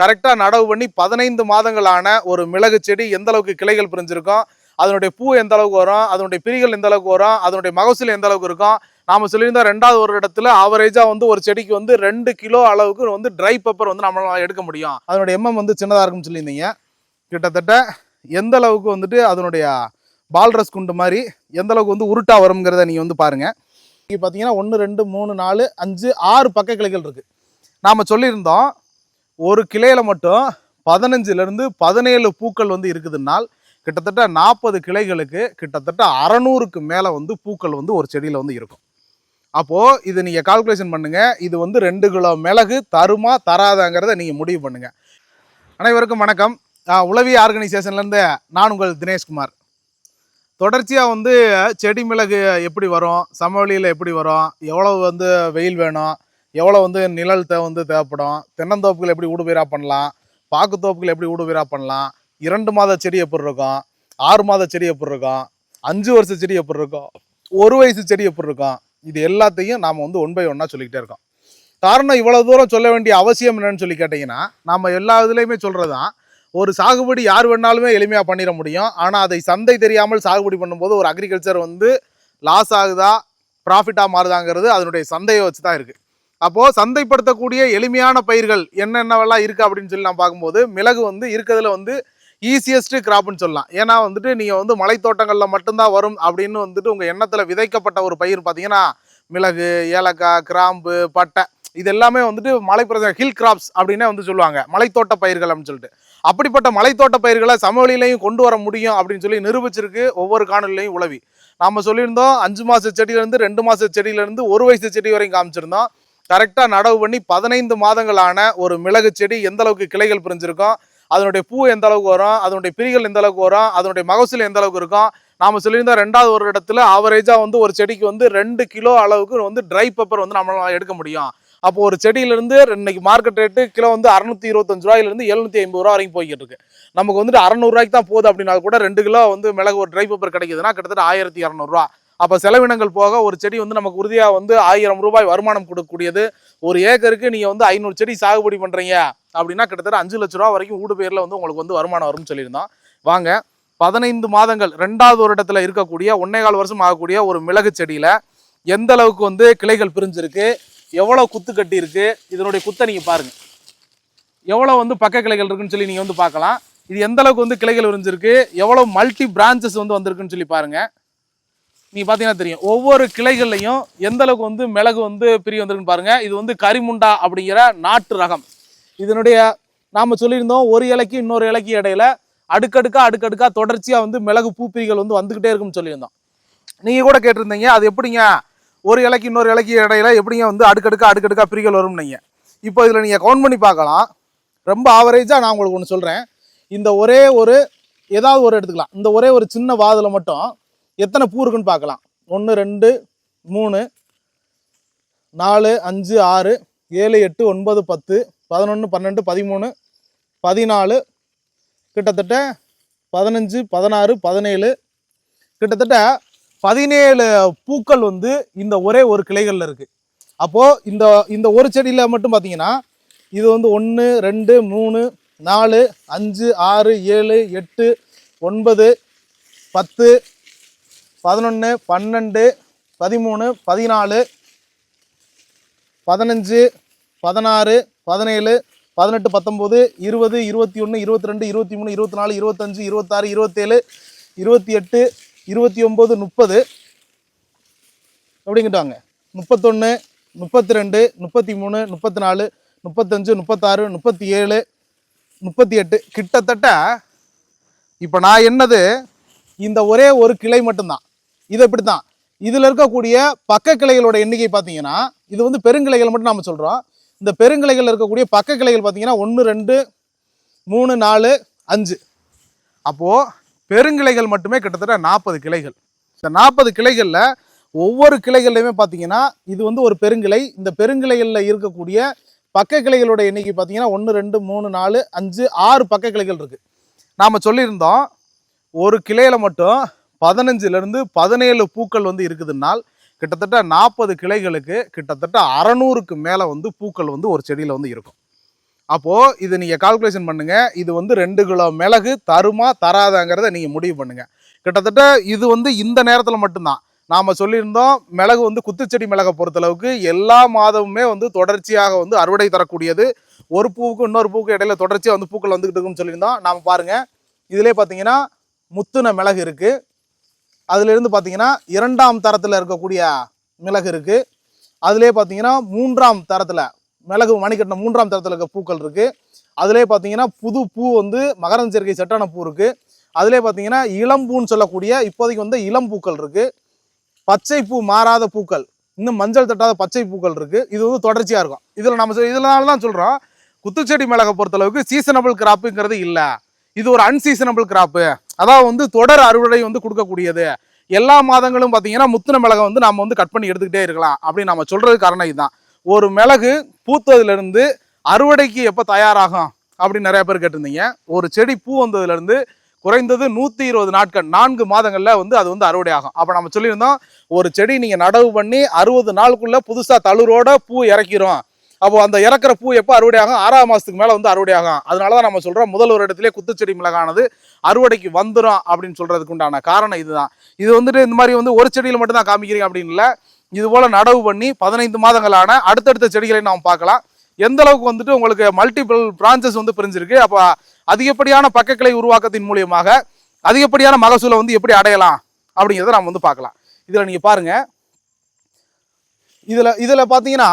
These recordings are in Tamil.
கரெக்டாக நடவு பண்ணி 15 மாதங்களான ஒரு மிளகு செடி எந்த அளவுக்கு கிளைகள் பிரிஞ்சிருக்கும், அதனுடைய பூ எந்த அளவுக்கு வரும், அதனுடைய பிரிகள் எந்த அளவுக்கு வரும், அதனுடைய மகசூல் எந்த அளவுக்கு இருக்கும். நாம சொல்லியிருந்தோம் 2வது ஒரு இடத்துல ஆவரேஜா ஒரு செடிக்கு 2 கிலோ அளவுக்கு ட்ரை பெப்பர் நம்மளால எடுக்க முடியும். அதனுடைய வந்து சின்னதாக இருக்குன்னு சொல்லியிருந்தீங்க. கிட்டத்தட்ட எந்த அளவுக்கு அதனுடைய பால்ரஸ் குண்டு மாதிரி எந்த அளவுக்கு உருட்டா வருங்கிறத நீங்க பாருங்க. இங்கே பார்த்தீங்கன்னா 1 2 3 4 5 6 பக்க கிளைகள் இருக்கு. நாம சொல்லியிருந்தோம் ஒரு கிளையில மட்டும் 15லிருந்து 17 பூக்கள் இருக்குதுன்னால் கிட்டத்தட்ட 40 கிளைகளுக்கு கிட்டத்தட்ட 600க்கு மேல பூக்கள் ஒரு செடியில இருக்கும். அப்போ இது நீங்க கால்குலேஷன் பண்ணுங்க. இது 2 கிலோ மிளகு தருமா தராதாங்கிறத நீங்க முடிவு பண்ணுங்க. அனைவருக்கும் வணக்கம். உளவி ஆர்கனைசேஷன்ல இருந்து நான் உங்கள் தினேஷ்குமார். தொடர்ச்சியா செடி மிளகு எப்படி வரும், சமவெளியில் எப்படி வரும், எவ்வளவு வெயில் வேணும், எவ்வளோ நிழல் தேவைப்படும், தென்னந்தோப்புகள் எப்படி ஊடுபயிரா பண்ணலாம், பாக்குத்தோப்புகள் எப்படி ஊடுபயிரா பண்ணலாம், 2 மாத செடி எப்படி இருக்கும், 6 மாத செடி எப்படி இருக்கும், 5 வருஷ செடி எப்படி இருக்கும், 1 வயசு செடி எப்படி இருக்கும், இது எல்லாத்தையும் நாம் ஒன் பை ஒன்னா சொல்லிக்கிட்டே இருக்கோம். காரணம் இவ்வளவு தூரம் சொல்ல வேண்டிய அவசியம் என்னன்னு சொல்லி கேட்டிங்கன்னா, நம்ம எல்லா இதுலேயுமே சொல்கிறதான் ஒரு சாகுபடி யார் வேணாலுமே எளிமையாக பண்ணிட முடியும். ஆனால் அதை சந்தை தெரியாமல் சாகுபடி பண்ணும்போது ஒரு அக்ரிகல்ச்சர் லாஸ் ஆகுதா ப்ராஃபிட்டாக மாறுதாங்கிறது அதனுடைய சந்தையை வச்சு தான் இருக்குது. அப்போது சந்தைப்படுத்தக்கூடிய எளிமையான பயிர்கள் என்னென்னவெல்லாம் இருக்குது அப்படின்னு சொல்லி நான் பார்க்கும்போது மிளகு இருக்கிறதுல ஈஸியஸ்ட் கிராப்னு சொல்லலாம். ஏன்னா நீங்கள் மலைத்தோட்டங்களில் மட்டும்தான் வரும் அப்படின்னு உங்கள் எண்ணத்தில் விதைக்கப்பட்ட ஒரு பயிர் பார்த்தீங்கன்னா மிளகு, ஏலக்காய், கிராம்பு, பட்டை இது எல்லாமே மலைப்பிரதேச ஹில் கிராப்ஸ் அப்படின்னே சொல்லுவாங்க, மலைத்தோட்ட பயிர்கள் அப்படின்னு சொல்லிட்டு. அப்படிப்பட்ட மலைத்தோட்ட பயிர்களை சமவெளியிலையும் கொண்டு வர முடியும் அப்படின்னு சொல்லி நிரூபிச்சிருக்கு ஒவ்வொரு காணொலியிலையும் உளவி. நம்ம சொல்லியிருந்தோம் 5 மாத செடியிலேருந்து 2 மாத செடியிலேருந்து 1 வயசு செடி வரைக்கும் காமிச்சிருந்தோம். கரெக்டாக நடவு பண்ணி 15 மாதங்களான ஒரு மிளகு செடி எந்த அளவுக்கு கிளைகள் பிரிஞ்சிருக்கும், அதனுடைய பூ எந்த அளவுக்கு வரும், அதனுடைய பிரிகள் எந்த அளவுக்கு வரும், அதனுடைய மகசூல் எந்த அளவுக்கு இருக்கும். நாம சொல்லியிருந்தோம் 2வது ஒரு இடத்துல ஆவரேஜா ஒரு செடிக்கு 2 கிலோ அளவுக்கு ட்ரை பெப்பர் நம்மளால எடுக்க முடியும். அப்போ ஒரு செடியிலிருந்து இன்னைக்கு மார்க்கெட் ரேட்டு கிலோ 625 ரூபாயிலிருந்து 750 ரூபா வரைக்கும் போய்கிட்டு இருக்கு. நமக்கு 600 ரூபாய்க்கு தான் போகுது அப்படின்னா கூட 2 கிலோ மிளகு ஒரு ட்ரை பெப்பர் கிடைக்குதுன்னா கிட்டத்தட்ட 1200 ரூபா. அப்போ செலவினங்கள் போக ஒரு செடி நமக்கு உறுதியாக 1000 ரூபாய் வருமானம் கொடுக்கக்கூடியது. ஒரு ஏக்கருக்கு நீங்கள் 500 செடி சாகுபடி பண்ணுறீங்க அப்படின்னா கிட்டத்தட்ட 5 லட்ச ரூபா வரைக்கும் ஊடு பேரில் உங்களுக்கு வருமானம் வரும்னு சொல்லியிருந்தோம். வாங்க 15 மாதங்கள் 2வது ஒரு இடத்துல இருக்கக்கூடிய 1.25 வருஷம் ஆகக்கூடிய ஒரு மிளகு செடியில் எந்த அளவுக்கு கிளைகள் பிரிஞ்சிருக்கு, எவ்வளோ குத்து கட்டி இருக்கு, இதனுடைய குத்தை நீங்கள் பாருங்கள். எவ்வளோ பக்க கிளைகள் இருக்குன்னு சொல்லி நீங்கள் பார்க்கலாம். இது எந்த அளவுக்கு கிளைகள் விரிஞ்சிருக்கு, எவ்வளோ மல்டி பிரான்ச்சஸ் வந்திருக்குன்னு சொல்லி பாருங்கள். நீங்கள் பார்த்தீங்கன்னா தெரியும் ஒவ்வொரு கிளைகள்லையும் எந்த அளவுக்கு மிளகு பிரி வந்திருக்குன்னு பாருங்கள். இது கரிமுண்டா அப்படிங்கிற நாட்டு ரகம். இதனுடைய நாம் சொல்லியிருந்தோம் ஒரு இலைக்கு இன்னொரு இலைக்கு இடையில அடுக்கடுக்கா தொடர்ச்சியாக மிளகு பூப்பிரிகள் வந்துக்கிட்டே இருக்குன்னு சொல்லியிருந்தோம். நீங்கள் கூட கேட்டிருந்தீங்க அது எப்படிங்க ஒரு இலைக்கு இன்னொரு இலைக்கு இடையில எப்படிங்க அடுக்கடுக்கா பிரிகள் வரும்னீங்க. இப்போ இதில் நீங்கள் கவுண்ட் பண்ணி பார்க்கலாம். ரொம்ப ஆவரேஜாக நான் உங்களுக்கு ஒன்று சொல்கிறேன். இந்த ஒரே ஒரு ஏதாவது ஒரு எடுத்துக்கலாம். இந்த ஒரே ஒரு சின்ன வாதில் மட்டும் எத்தனை பூ இருக்குன்னு பார்க்கலாம். 1 2 3 4 5 6 7 8 9 10 11 12 13 14 கிட்டத்தட்ட 15 16 17 கிட்டத்தட்ட 17 பூக்கள் இந்த ஒரே ஒரு கிளைகளில் இருக்குது. அப்போது இந்த ஒரு செடியில் மட்டும் பார்த்தீங்கன்னா இது 1 2 3 4 5 6 7 8 9 10 11 12 13 14 15 16 17 18 19 20 21 22 23 24 25 26 27 28 29 30 அப்படிங்கிட்டாங்க. 31 32 33 34 35 36 37 38 கிட்டத்தட்ட இப்போ நான் என்னது இந்த ஒரே ஒரு கிளை மட்டும்தான். இது எப்படி தான் இதில் இருக்கக்கூடிய பக்க கிளைகளோட எண்ணிக்கை பார்த்தீங்கன்னா இது பெருங்கிளைகள் மட்டும் நாம் சொல்கிறோம். இந்த பெருங்கிளைகள் இருக்கக்கூடிய பக்க கிளைகள் பார்த்தீங்கன்னா 1 2 3 4 5. அப்போது பெருங்கிளைகள் மட்டுமே கிட்டத்தட்ட 40 கிளைகள். இந்த 40 கிளைகளில் ஒவ்வொரு கிளைகள்லையுமே பார்த்தீங்கன்னா இது ஒரு பெருங்கிளை. இந்த பெருங்கிளைகளில் இருக்கக்கூடிய பக்க கிளைகளோட எண்ணிக்கை பார்த்தீங்கன்னா 1 2 3 4 5 6 பக்க கிளைகள் இருக்குது. நாம் சொல்லியிருந்தோம் ஒரு கிளையில் மட்டும் 15லிருந்து 17 பூக்கள் இருக்குதுன்னால் கிட்டத்தட்ட 40 கிளைகளுக்கு கிட்டத்தட்ட 600க்கு மேலே பூக்கள் ஒரு செடியில் இருக்கும். அப்போது இது நீங்கள் கால்குலேஷன் பண்ணுங்கள். இது வந்து 2 கிலோ மிளகு தருமா தராதாங்கிறத நீங்கள் முடிவு பண்ணுங்கள். கிட்டத்தட்ட இது வந்து இந்த நேரத்தில் மட்டும்தான். நாம் சொல்லியிருந்தோம் மிளகு வந்து குத்துச்செடி மிளகை பொறுத்தளவுக்கு எல்லா மாதமுமே வந்து தொடர்ச்சியாக வந்து அறுவடை தரக்கூடியது. ஒரு பூவுக்கும் இன்னொரு பூவுக்கும் இடையில தொடர்ச்சியாக வந்து பூக்கள் வந்துக்கிட்டு இருக்குன்னு சொல்லியிருந்தோம். நாம் பாருங்கள் இதிலே பார்த்தீங்கன்னா முத்துன மிளகு இருக்குது. அதிலிருந்து பார்த்தீங்கன்னா 2ஆம் தரத்தில் இருக்கக்கூடிய மிளகு இருக்குது. அதிலே பார்த்தீங்கன்னா 3ஆம் தரத்தில் மிளகு மணிக்கட்டின 3ஆம் தரத்தில் இருக்க பூக்கள் இருக்குது. அதிலே பார்த்தீங்கன்னா புது பூ வந்து மகரந்த சேர்க்கை செட்டான பூ இருக்குது. அதிலே பார்த்தீங்கன்னா இளம்பூன்னு சொல்லக்கூடிய இப்போதைக்கு வந்து இளம் பூக்கள் இருக்குது. பச்சை பூ மாறாத பூக்கள், இன்னும் மஞ்சள் தட்டாத பச்சை பூக்கள் இருக்குது. இது வந்து தொடர்ச்சியாக இருக்கும். இதில் நம்ம இதனால தான் சொல்கிறோம் குத்துச்செடி மிளகை பொறுத்தளவுக்கு சீசனபிள் கிராப்புங்கிறது இல்லை. இது ஒரு அன்சீசனபிள் கிராப்பு. அதாவது வந்து தொடர் அறுவடை வந்து கொடுக்கக்கூடியது. எல்லா மாதங்களும் பார்த்தீங்கன்னா முத்துன மிளகை வந்து நம்ம வந்து கட் பண்ணி எடுத்துக்கிட்டே இருக்கலாம் அப்படின்னு நம்ம சொல்கிறதுக்கு காரணம் இதுதான். ஒரு மிளகு பூத்ததுலேருந்து அறுவடைக்கு எப்போ தயாராகும் அப்படின்னு நிறைய பேர் கேட்டிருந்தீங்க. ஒரு செடி பூ வந்ததுலேருந்து குறைந்தது 120 நாட்கள் 4 மாதங்களில் வந்து அது வந்து அறுவடை ஆகும். அப்போ நம்ம சொல்லியிருந்தோம் ஒரு செடி நீங்கள் நடவு பண்ணி 60 நாளுக்குள்ளே புதுசாக தளிரோட பூ இறக்கிறோம். அப்போ அந்த இறக்குற பூ எப்போ அறுவடை ஆகும்? 6ஆம் மாதத்துக்கு மேலே வந்து அறுவடை ஆகும். அதனால தான் நம்ம சொல்கிறோம் முதல் ஒரு இடத்துலேயே குத்துச்செடி மிளகானது அறுவடைக்கு வந்துடும் அப்படின்னு சொல்கிறதுக்கு உண்டான காரணம் இதுதான். இது வந்துட்டு இந்த மாதிரி வந்து ஒரு செடியில் மட்டும் தான் காமிக்கிறீங்க அப்படின்னு இல்லை. இது போல் நடவு பண்ணி 15 மாதங்களான அடுத்தடுத்த செடிகளை நாம் பார்க்கலாம். எந்த அளவுக்கு வந்துட்டு உங்களுக்கு மல்டிபிள் பிரான்ச்சஸ் வந்து பிரிஞ்சிருக்கு. அப்போ அதிகப்படியான பக்கக்கிளை உருவாக்கத்தின் மூலியமாக அதிகப்படியான மகசூலை வந்து எப்படி அடையலாம் அப்படிங்கிறத நம்ம வந்து பார்க்கலாம். இதில் நீங்கள் பாருங்கள், இதில் பார்த்தீங்கன்னா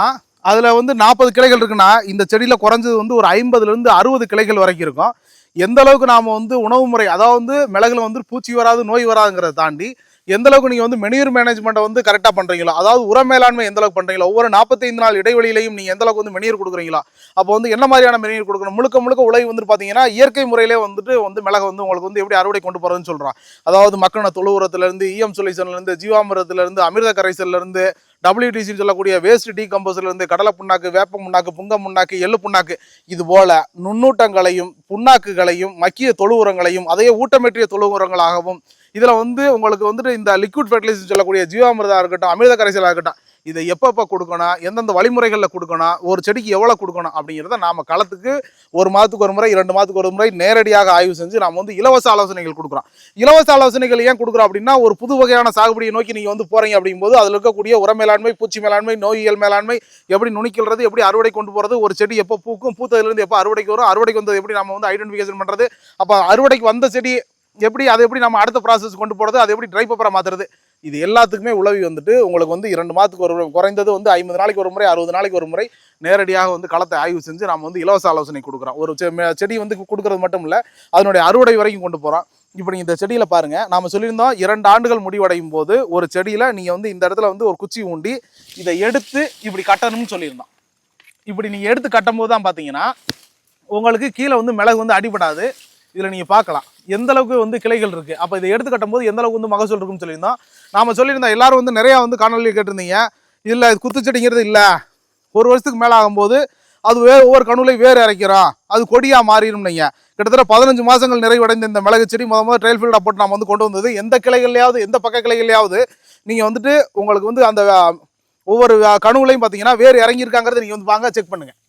அதில் வந்து 40 கிளைகள் இருக்குன்னா இந்த செடியில் குறைஞ்சது வந்து ஒரு 50லேருந்து 60 கிளைகள் வரைக்கும் இருக்கும். எந்த அளவுக்கு நாம் வந்து உணவு முறை, அதாவது மிளகுல வந்து பூச்சி வராது நோய் வராதுங்கிறத தாண்டி எந்த அளவுக்கு நீங்கள் வந்து மெனியூர் மேனேஜ்மெண்ட்டை வந்து கரெக்டாக பண்ணுறீங்களோ, அதாவது உர மேலாண்மை எந்த அளவுக்கு பண்ணுறீங்களோ, ஒவ்வொரு 45 நாள் இடைவெளியிலையும் நீங்கள் எந்த அளவுக்கு வந்து மெனியூர் கொடுக்குறீங்களோ, அப்போ வந்து என்ன மாதிரியான மெனியூர் கொடுக்கணும், முழுக்க உழை வந்து பார்த்தீங்கன்னா இயற்கை முறையிலே வந்து மிளகு வந்து உங்களுக்கு வந்து எப்படி அறுவடை கொண்டு போகிறதுன்னு சொல்கிறோம். அதாவது மக்கான தொழு உரத்துலேருந்து, இஎம் சொல்யூஷன்லேருந்து, ஜீவாமிரத்துலேருந்து, அமிர்த கரைசல்லேருந்து, WTC சொல்லக்கூடிய வேஸ்ட் டீகம்போஸ்லேருந்து, கடலை புண்ணாக்கு, வேப்ப புண்ணாக்கு, புங்க புண்ணாக்கு, எள்ளு புண்ணாக்கு, இது போல நுண்ணூட்டங்களையும் புண்ணாக்குகளையும் மக்கிய தொழு உரங்களையும் அதையே ஊட்டமேற்றிய தொழு உரங்களாகவும் இதில் வந்து உங்களுக்கு வந்துட்டு இந்த லிக்விட் ஃபெர்டிலைசர் சொல்லக்கூடிய ஜீவாமிர்தா இருக்கட்டும், அமிர்த கரைசலாக இருக்கட்டும், இதை எப்பப்போ கொடுக்கணும், எந்தெந்த வழிமுறைகளில் கொடுக்கணும், ஒரு செடிக்கு எவ்வளோ கொடுக்கணும் அப்படிங்கிறத நாம் களத்துக்கு 1 மாதத்துக்கு ஒரு முறை 2 மாதத்துக்கு ஒரு முறை நேரடியாக ஆய்வு செஞ்சு நாம் வந்து இலவச ஆலோசனைகள் கொடுக்குறோம். இலவச ஆலோசனைகள் ஏன் கொடுக்குறோம் அப்படின்னா, ஒரு புது வகையான சாகுபடியை நோக்கி நீங்கள் வந்து போகிறீங்க அப்படிங்கும்போது அதில் இருக்கக்கூடிய உர மேலாண்மை, பூச்சி மேலாண்மை, நோயியல் மேலாண்மை, எப்படி நுணிக்கிறது, எப்படி அறுவடை கொண்டு போகிறது, ஒரு செடி எப்போ பூக்கும், பூத்ததுலேருந்து எப்போ அறுவடைக்கு வரும், அறுவடைக்கு வந்தது எப்படி நம்ம வந்து ஐடென்டிஃபிகேஷன் பண்ணுறது, அப்போ அறுவடைக்கு வந்த செடி அதை எப்படி நம்ம அடுத்த ப்ராசஸ் கொண்டு போகிறது, அதை எப்படி ட்ரை பேப்பராக மாற்றுறது, இது எல்லாத்துக்குமே உளவி வந்துட்டு உங்களுக்கு வந்து 2 மாதத்துக்கு ஒரு குறைந்தது வந்து 50 நாளைக்கு ஒரு முறை 60 நாளைக்கு ஒரு முறை நேரடியாக வந்து களத்தை ஆய்வு செஞ்சு நம்ம வந்து இலவச ஆலோசனை கொடுக்குறோம். ஒரு செடி வந்து கொடுக்குறது மட்டும் இல்லை, அதனுடைய அறுவடை வரைக்கும் கொண்டு போகிறோம். இப்போ நீங்கள் இந்த செடியில் பாருங்கள், நாம் சொல்லியிருந்தோம் 2 ஆண்டுகள் முடிவடையும் போது ஒரு செடியில் நீங்கள் வந்து இந்த இடத்துல வந்து ஒரு குச்சி ஊண்டி இதை எடுத்து இப்படி கட்டணும்னு சொல்லியிருந்தோம். இப்படி நீங்கள் எடுத்து கட்டும் போது தான் பார்த்தீங்கன்னா உங்களுக்கு கீழே வந்து மிளகு வந்து அடிபடாது. இதில் நீங்கள் பார்க்கலாம் எந்த அளவுக்கு வந்து கிளைகள் இருக்குது. அப்போ இதை எடுத்து கட்டும் போது எந்த அளவுக்கு வந்து மகசூல் இருக்குன்னு சொல்லியிருந்தோம். நாம் சொல்லியிருந்தோம் எல்லாரும் வந்து நிறையா வந்து காணொலியில் கேட்டிருந்தீங்க, இல்லை குத்துச்செடிங்கிறது இல்லை, 1 வருஷத்துக்கு மேலே ஆகும்போது அது ஒவ்வொரு கணுலையும் வேறு இறைக்கிறோம், அது கொடியாக மாறிடும். நீங்கள் கிட்டத்தட்ட 15 மாதங்கள் நிறைவடைந்த இந்த மிளகு செடி முதல் ட்ரையல் ஃபீல்டாக போட்டு நம்ம வந்து கொண்டு வந்தது. எந்த கிளைகள்லையாவது எந்த பக்க கிளைகள்லையாவது நீங்கள் வந்துட்டு உங்களுக்கு வந்து அந்த ஒவ்வொரு கணுலையும் பார்த்தீங்கன்னா வேறு இறங்கியிருக்காங்கிறது நீங்கள் வந்து வாங்க செக் பண்ணுங்கள்.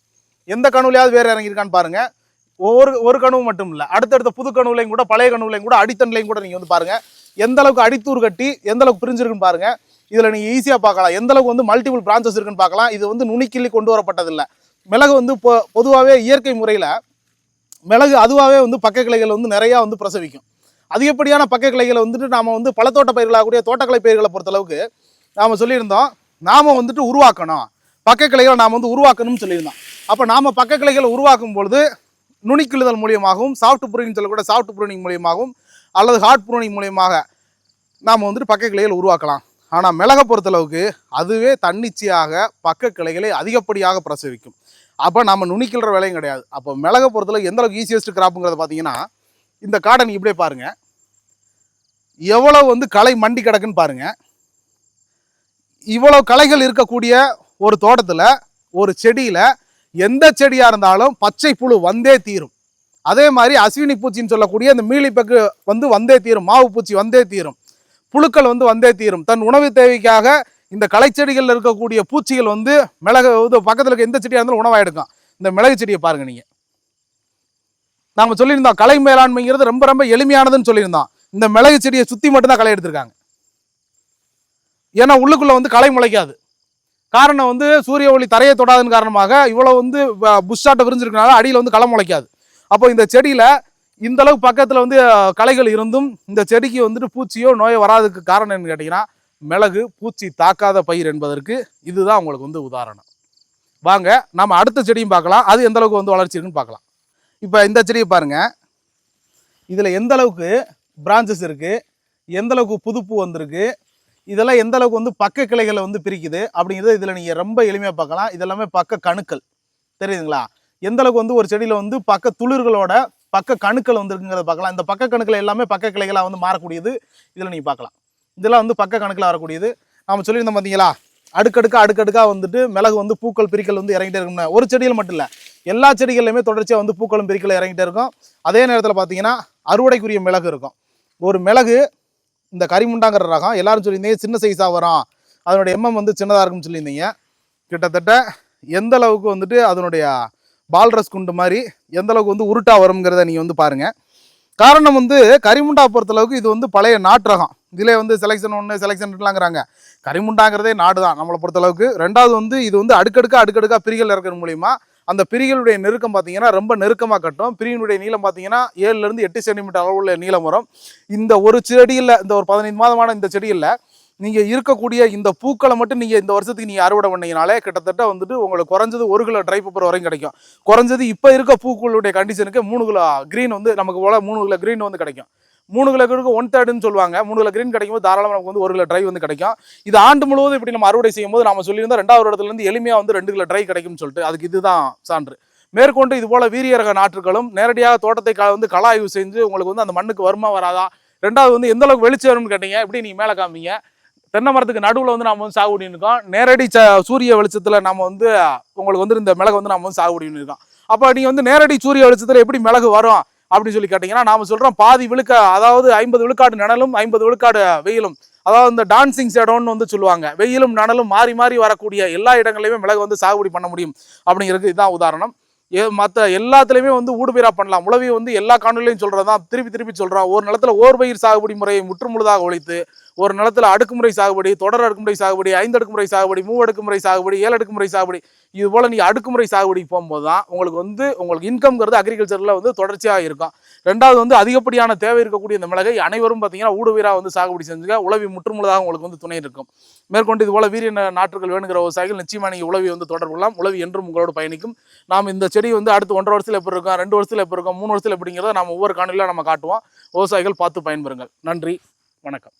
எந்த கணுலையாவது வேறு இறங்கியிருக்கான்னு பாருங்கள். ஒரு கனவு மட்டும் இல்லை, அடுத்தடுத்த புது கனவுலையும் கூட பழைய கனவுலையும் கூட அடித்தண்லையும் கூட நீங்கள் வந்து பாருங்கள் எந்த அளவுக்கு அடித்தூர் கட்டி எந்த அளவுக்கு பிரிஞ்சிருக்குன்னு பாருங்கள். இதில் நீங்கள் ஈஸியாக பார்க்கலாம் எந்த அளவுக்கு வந்து மல்டிபிள் பிரான்ச்சஸ் இருக்குன்னு பார்க்கலாம். இது வந்து நுனிக்கிள்ளி கொண்டு வரப்பட்டதில்லை. மிளகு வந்து பொதுவாகவே இயற்கை முறையில் மிளகு அதுவாகவே வந்து பக்க கிளைகள் வந்து நிறையா வந்து பிரசவிக்கும். அதிகப்படியான பக்க கிளைகளை வந்துட்டு நாம் வந்து பழத்தோட்ட பயிர்களாகக்கூடிய தோட்டக்கலை பயிர்களை பொறுத்தளவுக்கு நாம் சொல்லியிருந்தோம் நாம் வந்துட்டு உருவாக்கணும், பக்க கிளைகளை நாம் வந்து உருவாக்கணும்னு சொல்லியிருந்தோம். அப்போ நாம் பக்க கிளைகளை உருவாக்கும் பொழுது நுனிக்கிழுதல் மூலியமாகவும் சாஃப்ட் ப்ரூனிங் சொல்லக்கூட சாஃப்ட் ப்ரூனிங் மூலியமாகவும் அல்லது ஹார்ட் ப்ரூனிங் மூலியமாக நாம் வந்துட்டு பக்க கிளைகள் உருவாக்கலாம். ஆனால் மிளகை பொறுத்தளவுக்கு அதுவே தன்னிச்சையாக பக்க கிளைகளை அதிகப்படியாக பிரசவிக்கும். அப்போ நம்ம நுனிக்கிற வேலையும் கிடையாது. அப்போ மிளகை பொறுத்தளவுக்கு எந்த அளவுக்கு ஈஸியஸ்ட் கிராப்புங்கிறத பார்த்தீங்கன்னா இந்த காடை இப்படியே பாருங்கள், எவ்வளோ வந்து களை மண்டி கிடக்குன்னு பாருங்கள். இவ்வளோ களைகள் இருக்கக்கூடிய ஒரு தோட்டத்தில் ஒரு செடியில் எந்த செடியாக இருந்தாலும் பச்சை புழு வந்தே தீரும். அதே மாதிரி அஸ்வினி பூச்சின்னு சொல்லக்கூடிய அந்த மீளிப்பக்கு வந்து வந்தே தீரும், மாவு பூச்சி வந்தே தீரும், புழுக்கள் வந்து வந்தே தீரும். தன் உணவு தேவைக்காக இந்த களைச்செடிகளில் இருக்கக்கூடிய பூச்சிகள் வந்து மிளகு பக்கத்தில் இருக்க எந்த செடியாக இருந்தாலும் உணவாக எடுக்கும். இந்த மிளகு செடியை பாருங்கள் நீங்கள், நாம சொல்லியிருந்தோம் களை மேலாண்மைங்கிறது ரொம்ப ரொம்ப எளிமையானதுன்னு சொல்லியிருந்தோம். இந்த மிளகு செடியை சுத்தி மட்டும்தான் களை எடுத்திருக்காங்க. ஏன்னா உள்ளுக்குள்ள வந்து களை முளைக்காது. காரணம் வந்து சூரிய ஒளி தரையை தொடாதன் காரணமாக இவ்வளவு வந்து புஷ்ஷாட்டை விரிஞ்சிருக்கனால அடியில் வந்து களை முளைக்காது. அப்போ இந்த செடியில இந்த அளவுக்கு பக்கத்தில் வந்து களைகள் இருந்தும் இந்த செடிக்கு வந்துட்டு பூச்சியோ நோயோ வராதுக்கு காரணம் என்னன்னு கேட்டீங்கன்னா மிளகு பூச்சி தாக்காத பயிர் என்பதற்கு இதுதான் உங்களுக்கு வந்து உதாரணம். வாங்க நம்ம அடுத்த செடியும் பார்க்கலாம், அது எந்த அளவுக்கு வந்து வளர்ச்சி இருக்குன்னு பார்க்கலாம். இப்போ இந்த செடியை பாருங்க, இதில் எந்த அளவுக்கு பிரான்ச்சஸ் இருக்கு, எந்த அளவுக்கு புதுப்பூ வந்திருக்கு, இதெல்லாம் எந்த அளவுக்கு வந்து பக்க கிளைகளை வந்து பிரிக்குது அப்படிங்கிறது இதில் நீங்கள் ரொம்ப எளிமையாக பார்க்கலாம். இதெல்லாமே பக்க கணுக்கள் தெரியுதுங்களா? எந்த அளவுக்கு வந்து ஒரு செடியில் வந்து பக்க துளிர்களோட பக்க கணுக்கள் வந்துருக்குங்கிறத பார்க்கலாம். இந்த பக்க கணுக்கள் எல்லாமே பக்க கிளைகளாக வந்து மாறக்கூடியது இதில் நீங்கள் பார்க்கலாம். இதெல்லாம் வந்து பக்க கணக்கில் வரக்கூடியது. நாம் சொல்லியிருந்தோம் பார்த்தீங்களா, அடுக்கடுக்காக வந்துட்டு மிளகு வந்து பூக்கள் பிரிக்கல் வந்து இறங்கிட்டே இருக்கும்னா ஒரு செடியில் மட்டும் இல்லை, எல்லா செடிகள்லையுமே தொடர்ச்சியாக வந்து பூக்களும் பிரிக்கல் இறங்கிட்டே இருக்கும். அதே நேரத்தில் பார்த்தீங்கன்னா அறுவடைக்குரிய மிளகு இருக்கும். ஒரு மிளகு இந்த கரிமுண்டாங்கிற ரகம் எல்லாரும் சொல்லியிருந்தீங்க சின்ன சைஸாக வரும், அதனுடைய எம்எம் வந்து சின்னதாக இருக்குன்னு சொல்லியிருந்தீங்க. கிட்டத்தட்ட எந்த அளவுக்கு வந்துட்டு அதனுடைய பால்ரஸ் குண்டு மாதிரி எந்த அளவுக்கு வந்து உருட்டா வருங்கிறத நீங்கள் வந்து பாருங்கள். காரணம் வந்து கரிமுண்டா பொறுத்தளவுக்கு இது வந்து பழைய நாட்டு ரகம். இதிலே வந்து செலெக்ஷன் 1 செலெக்ஷன் 2லாங்கிறாங்க. கரிமுண்டாங்கிறதே நாடு தான் நம்மளை பொறுத்தளவுக்கு. ரெண்டாவது வந்து இது வந்து அடுக்கடுக்கா பிரிகள் இறக்குற மூலிமா அந்த பிரிகளுடைய நெருக்கம் பார்த்தீங்கன்னா ரொம்ப நெருக்கமாக கட்டும். பிரிவினுடைய நீளம் பார்த்தீங்கன்னா 7 to 8 சென்டிமீட்டர் அளவுள்ள நீளம் வரும். இந்த ஒரு செடியில், இந்த ஒரு 15 மாதமான இந்த செடியில் நீங்கள் இருக்கக்கூடிய இந்த பூக்களை மட்டும் நீங்கள் இந்த வருஷத்துக்கு நீங்கள் அறுவடை பண்ணீங்கனாலே கிட்டத்தட்ட வந்துட்டு உங்களுக்கு குறைஞ்சது 1 கிலோ ட்ரை பேப்பர் வரைக்கும் கிடைக்கும். குறைஞ்சது இப்போ இருக்க பூக்களுடைய கண்டிஷனுக்கு 3 கிலோ க்ரீன் வந்து நமக்கு போல 3 கிலோ க்ரீன் வந்து கிடைக்கும். 3 கிலோக்கு 1/3ன்னு சொல்லுவாங்க. 3 கிலோ க்ரீன் கிடைக்கும் போது தாராளமாக நமக்கு வந்து 1 கிலோ ட்ரை வந்து கிடைக்கும். இது ஆண்டு முழுவதும் இப்படி நம்ம அறுவடை செய்யும் போது நம்ம சொல்லியிருந்தோம் 2வது இடத்துலேருந்து எளிமையாக வந்து 2 கிலோ ட்ரை கிடைக்கும்னு சொல்லிட்டு. அதுக்கு இதுதான் சான்று. மேற்கொண்டு இது போல வீரிய ரக நாற்றுகளும் நேரடியாக தோட்டத்தை வந்து கள ஆய்வு செஞ்சு உங்களுக்கு வந்து அந்த மண்ணுக்கு வருமா வராதா, ரெண்டாவது வந்து எந்த அளவுக்கு வெளிச்சம் வரும்னு கேட்டீங்க, எப்படி நீங்கள் மேலே காமிங்க. தென்னை மரத்துக்கு நடுவில் வந்து நம்ம வந்து சாகுபடி இருக்கோம். நேரடி சூரிய வெளிச்சத்தில் நம்ம வந்து உங்களுக்கு வந்து இந்த மிளகு வந்து நம்ம வந்து சாகுபடி இருக்கோம். அப்போ நீங்கள் வந்து நேரடி சூரிய வெளிச்சத்தில் எப்படி மிளகு வரும் அப்படின்னு சொல்லி கேட்டிங்கன்னா நாம சொல்கிறோம் பாதி விழுக்க, அதாவது 50 விழுக்காடு நிழலும் 50 விழுக்காடு வெயிலும், அதாவது இந்த டான்சிங் ஷேடோன்னு வந்து சொல்லுவாங்க. வெயிலும் நனலும் மாறி மாறி வரக்கூடிய எல்லா இடங்களையுமே மிளகு வந்து சாகுபடி பண்ண முடியும் அப்படிங்கிறதுக்கு இதுதான் உதாரணம். மற்ற எல்லாத்துலேயுமே வந்து ஊடுபயிராக பண்ணலாம். உழவி வந்து எல்லா காணொலியும் சொல்கிறதான் திருப்பி சொல்கிறோம். ஒரு நிலத்தில் ஓர்பயிர் சாகுபடி முறையை முற்றுமுழுதாக ஒழித்து ஒரு நிலத்தில் அடுக்குமுறை சாகுபடி, தொடர் அடுக்குமுறை சாகுபடி, 5 அடுக்குமுறை சாகுபடி, 3 அடுக்குமுறை சாகுபடி, 7 அடுக்குமுறை சாகுபடி, இது போல் நீங்கள் அடுக்குமுறை சாகுபடிக்கு போகும்போது தான் உங்களுக்கு இன்கம்ங்கிறது அக்ரிகல்ச்சரில் வந்து தொடர்ச்சியாக இருக்கும். ரெண்டாவது வந்து அதிகப்படியான தேவை இருக்கக்கூடிய இந்த மிளகை அனைவரும் பார்த்தீங்கன்னா ஊடுபயிராக வந்து சாகுபடி செஞ்சுக்க உழவி முற்றுமுழுதாக உங்களுக்கு வந்து துணை இருக்கும். மேற்கொண்டு இது போல வீரிய நாற்றுகள் வேணுங்கிற விவசாயிகள் நிச்சயமாக நீங்கள் உழவி வந்து தொடர்பு கொள்ளலாம். உழவி என்றும் உங்களோடு பயணிக்கும். நாம் இந்த செடி வந்து அடுத்து 1.5 வருஷத்தில் எப்படி இருக்கும், 2 வருஷத்தில் எப்படி இருக்கும், 3 வருஷத்தில் எப்படிங்கிறத நம்ம ஒவ்வொரு காணொலியில் நம்ம காட்டுவோம். விவசாயிகள் பார்த்து பயன்பெறுங்கள். நன்றி, வணக்கம்.